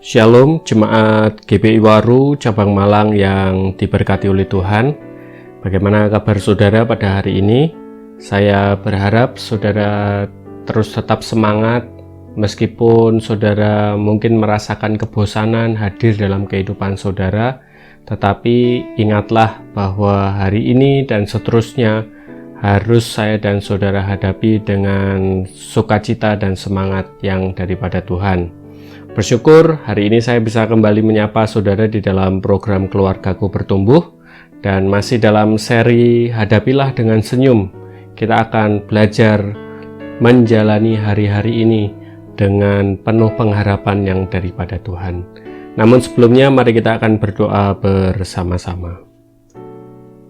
Shalom Jemaat GPI Waru Cabang Malang yang diberkati oleh Tuhan. Bagaimana kabar saudara pada hari ini? Saya berharap saudara terus tetap semangat meskipun saudara mungkin merasakan kebosanan hadir dalam kehidupan saudara. Tetapi ingatlah bahwa hari ini dan seterusnya harus saya dan saudara hadapi dengan sukacita dan semangat yang daripada Tuhan. Bersyukur hari ini saya bisa kembali menyapa saudara di dalam program Keluargaku Bertumbuh, dan masih dalam seri Hadapilah dengan Senyum. Kita akan belajar menjalani hari-hari ini dengan penuh pengharapan yang daripada Tuhan. Namun sebelumnya mari kita akan berdoa bersama-sama.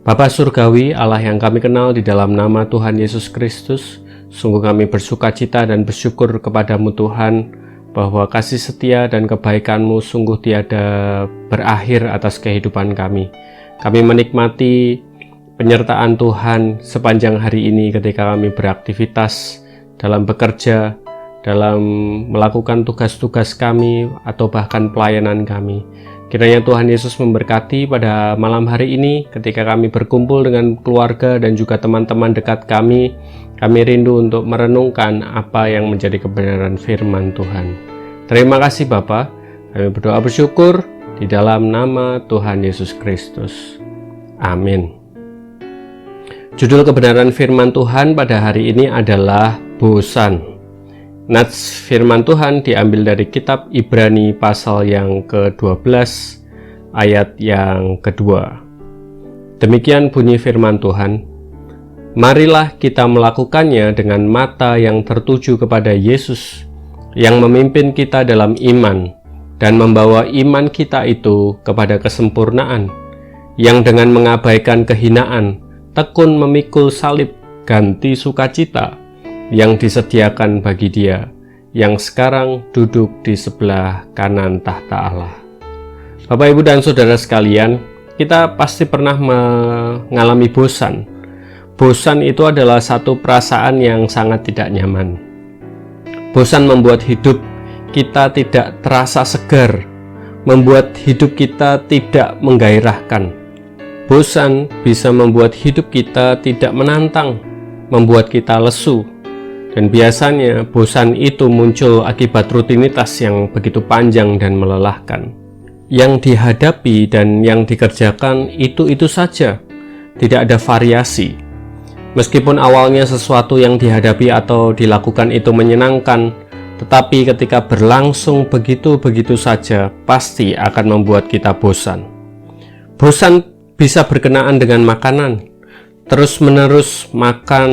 Bapa Surgawi, Allah yang kami kenal di dalam nama Tuhan Yesus Kristus, sungguh kami bersukacita dan bersyukur kepadamu Tuhan, bahwa kasih setia dan kebaikan-Mu sungguh tiada berakhir atas kehidupan kami. Kami menikmati penyertaan Tuhan sepanjang hari ini ketika kami beraktivitas, dalam bekerja, dalam melakukan tugas-tugas kami, atau bahkan pelayanan kami. Kiranya Tuhan Yesus memberkati pada malam hari ini ketika kami berkumpul dengan keluarga dan juga teman-teman dekat kami. Kami rindu untuk merenungkan apa yang menjadi kebenaran firman Tuhan. Terima kasih Bapa. Kami berdoa bersyukur di dalam nama Tuhan Yesus Kristus. Amin. Judul kebenaran firman Tuhan pada hari ini adalah bosan. Nats firman Tuhan diambil dari kitab Ibrani pasal yang ke-12 ayat yang kedua. Demikian bunyi firman Tuhan. Marilah kita melakukannya dengan mata yang tertuju kepada Yesus, yang memimpin kita dalam iman, dan membawa iman kita itu kepada kesempurnaan, yang dengan mengabaikan kehinaan, tekun memikul salib, ganti sukacita, yang disediakan bagi Dia, yang sekarang duduk di sebelah kanan tahta Allah. Bapak, Ibu, dan Saudara sekalian, kita pasti pernah mengalami bosan. Bosan itu adalah satu perasaan yang sangat tidak nyaman. Bosan membuat hidup kita tidak terasa segar, membuat hidup kita tidak menggairahkan. Bosan bisa membuat hidup kita tidak menantang, membuat kita lesu. Dan biasanya bosan itu muncul akibat rutinitas yang begitu panjang dan melelahkan. Yang dihadapi dan yang dikerjakan itu saja, tidak ada variasi. Meskipun awalnya sesuatu yang dihadapi atau dilakukan itu menyenangkan, tetapi ketika berlangsung begitu-begitu saja, pasti akan membuat kita bosan. Bosan bisa berkenaan dengan makanan. Terus-menerus makan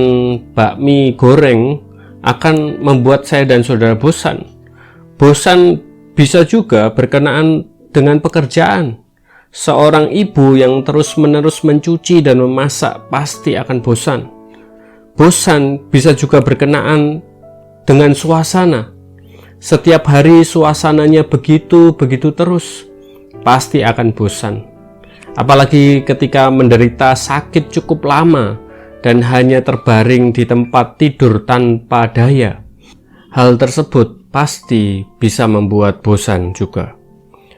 bakmi goreng akan membuat saya dan saudara bosan. Bosan bisa juga berkenaan dengan pekerjaan. Seorang ibu yang terus-menerus mencuci dan memasak pasti akan bosan. Bosan bisa juga berkenaan dengan suasana. Setiap hari suasananya begitu terus, pasti akan bosan. Apalagi ketika menderita sakit cukup lama dan hanya terbaring di tempat tidur tanpa daya. Hal tersebut pasti bisa membuat bosan juga.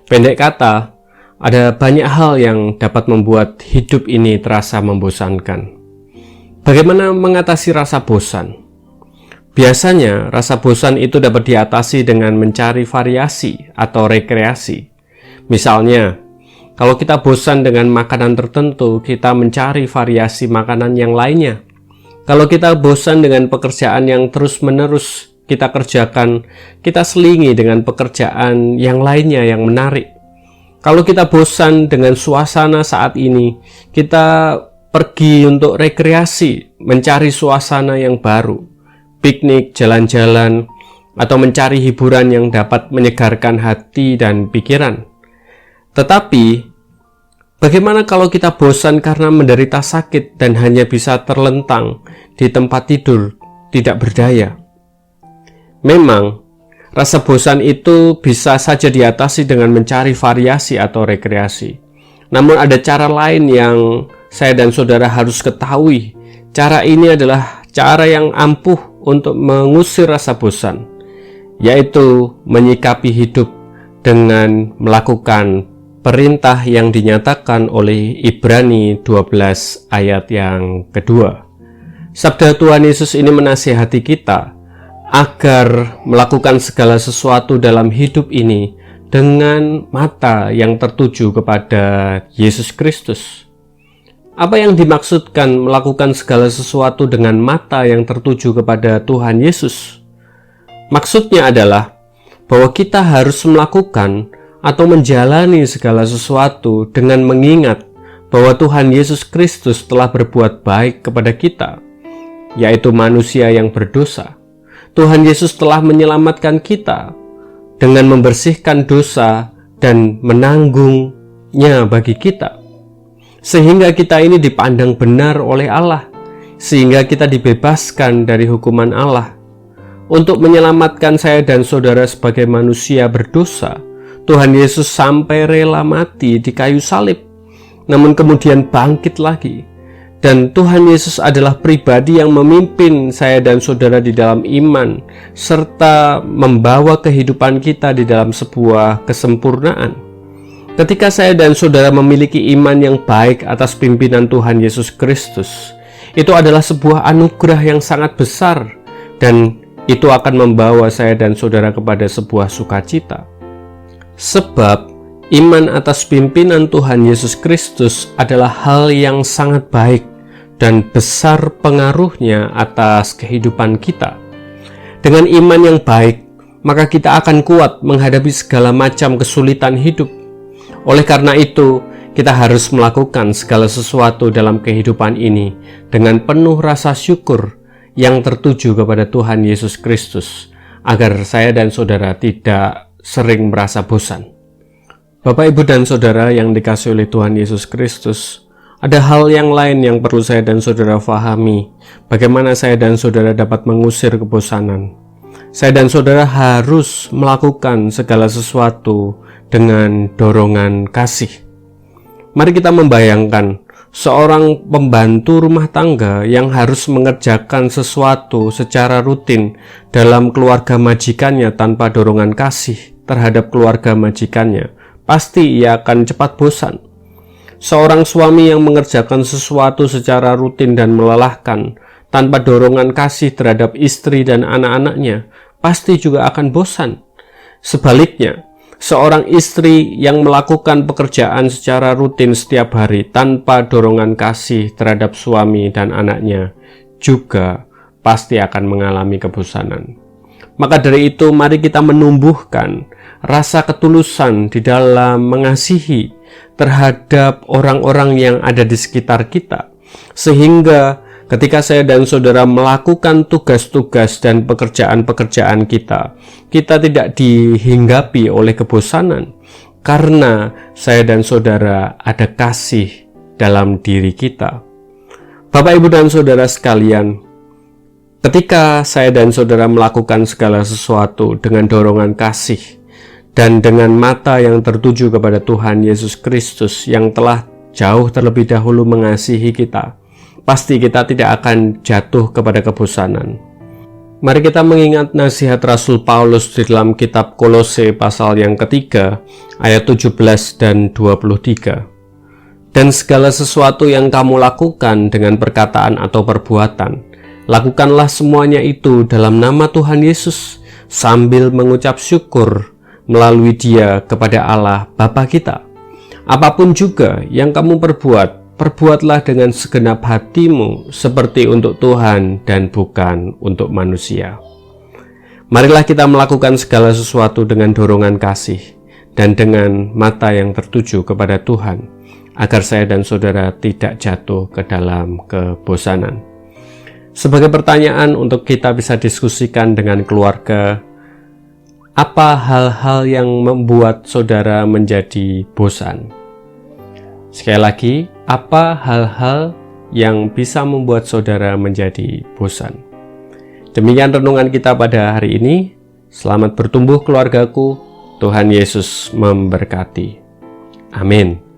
Pendek kata, ada banyak hal yang dapat membuat hidup ini terasa membosankan. Bagaimana mengatasi rasa bosan? Biasanya, rasa bosan itu dapat diatasi dengan mencari variasi atau rekreasi. Misalnya, kalau kita bosan dengan makanan tertentu, kita mencari variasi makanan yang lainnya. Kalau kita bosan dengan pekerjaan yang terus-menerus kita kerjakan, kita selingi dengan pekerjaan yang lainnya yang menarik. Kalau kita bosan dengan suasana saat ini, kita pergi untuk rekreasi, mencari suasana yang baru, piknik, jalan-jalan, atau mencari hiburan yang dapat menyegarkan hati dan pikiran. Tetapi, bagaimana kalau kita bosan karena menderita sakit dan hanya bisa terlentang di tempat tidur, tidak berdaya? Memang, rasa bosan itu bisa saja diatasi dengan mencari variasi atau rekreasi. Namun ada cara lain yang saya dan saudara harus ketahui. Cara ini adalah cara yang ampuh untuk mengusir rasa bosan, yaitu menyikapi hidup dengan melakukan perintah yang dinyatakan oleh Ibrani 12 ayat yang kedua. Sabda Tuhan Yesus ini menasihati kita agar melakukan segala sesuatu dalam hidup ini dengan mata yang tertuju kepada Yesus Kristus. Apa yang dimaksudkan melakukan segala sesuatu dengan mata yang tertuju kepada Tuhan Yesus? Maksudnya adalah bahwa kita harus melakukan atau menjalani segala sesuatu dengan mengingat bahwa Tuhan Yesus Kristus telah berbuat baik kepada kita, yaitu manusia yang berdosa. Tuhan Yesus telah menyelamatkan kita dengan membersihkan dosa dan menanggungnya bagi kita, sehingga kita ini dipandang benar oleh Allah, sehingga kita dibebaskan dari hukuman Allah. Untuk menyelamatkan saya dan saudara sebagai manusia berdosa, Tuhan Yesus sampai rela mati di kayu salib, namun kemudian bangkit lagi. Dan Tuhan Yesus adalah pribadi yang memimpin saya dan saudara di dalam iman, serta membawa kehidupan kita di dalam sebuah kesempurnaan. Ketika saya dan saudara memiliki iman yang baik atas pimpinan Tuhan Yesus Kristus, itu adalah sebuah anugerah yang sangat besar, dan itu akan membawa saya dan saudara kepada sebuah sukacita. Sebab iman atas pimpinan Tuhan Yesus Kristus adalah hal yang sangat baik dan besar pengaruhnya atas kehidupan kita. Dengan iman yang baik, maka kita akan kuat menghadapi segala macam kesulitan hidup. Oleh karena itu, kita harus melakukan segala sesuatu dalam kehidupan ini dengan penuh rasa syukur yang tertuju kepada Tuhan Yesus Kristus, agar saya dan saudara tidak sering merasa bosan. Bapak, Ibu, dan saudara yang dikasihi oleh Tuhan Yesus Kristus, ada hal yang lain yang perlu saya dan saudara fahami, bagaimana saya dan saudara dapat mengusir kebosanan. Saya dan saudara harus melakukan segala sesuatu dengan dorongan kasih. Mari kita membayangkan seorang pembantu rumah tangga yang harus mengerjakan sesuatu secara rutin dalam keluarga majikannya tanpa dorongan kasih terhadap keluarga majikannya. Pasti ia akan cepat bosan. Seorang suami yang mengerjakan sesuatu secara rutin dan melelahkan tanpa dorongan kasih terhadap istri dan anak-anaknya, pasti juga akan bosan. Sebaliknya, seorang istri yang melakukan pekerjaan secara rutin setiap hari tanpa dorongan kasih terhadap suami dan anaknya juga pasti akan mengalami kebosanan. Maka dari itu, mari kita menumbuhkan rasa ketulusan di dalam mengasihi terhadap orang-orang yang ada di sekitar kita, sehingga ketika saya dan saudara melakukan tugas-tugas dan pekerjaan-pekerjaan kita tidak dihinggapi oleh kebosanan, karena saya dan saudara ada kasih dalam diri kita. Bapak, Ibu, dan saudara sekalian, ketika saya dan saudara melakukan segala sesuatu dengan dorongan kasih dan dengan mata yang tertuju kepada Tuhan Yesus Kristus yang telah jauh terlebih dahulu mengasihi kita, pasti kita tidak akan jatuh kepada kebosanan. Mari kita mengingat nasihat Rasul Paulus di dalam kitab Kolose pasal yang ketiga, ayat 17 dan 23. Dan segala sesuatu yang kamu lakukan dengan perkataan atau perbuatan, lakukanlah semuanya itu dalam nama Tuhan Yesus, sambil mengucap syukur melalui Dia kepada Allah Bapa kita. Apapun juga yang kamu perbuat, perbuatlah dengan segenap hatimu seperti untuk Tuhan dan bukan untuk manusia. Marilah kita melakukan segala sesuatu dengan dorongan kasih dan dengan mata yang tertuju kepada Tuhan, agar saya dan saudara tidak jatuh ke dalam kebosanan. Sebagai pertanyaan untuk kita bisa diskusikan dengan keluarga, apa hal-hal yang membuat saudara menjadi bosan? Sekali lagi, apa hal-hal yang bisa membuat saudara menjadi bosan? Demikian renungan kita pada hari ini. Selamat bertumbuh keluargaku. Tuhan Yesus memberkati. Amin.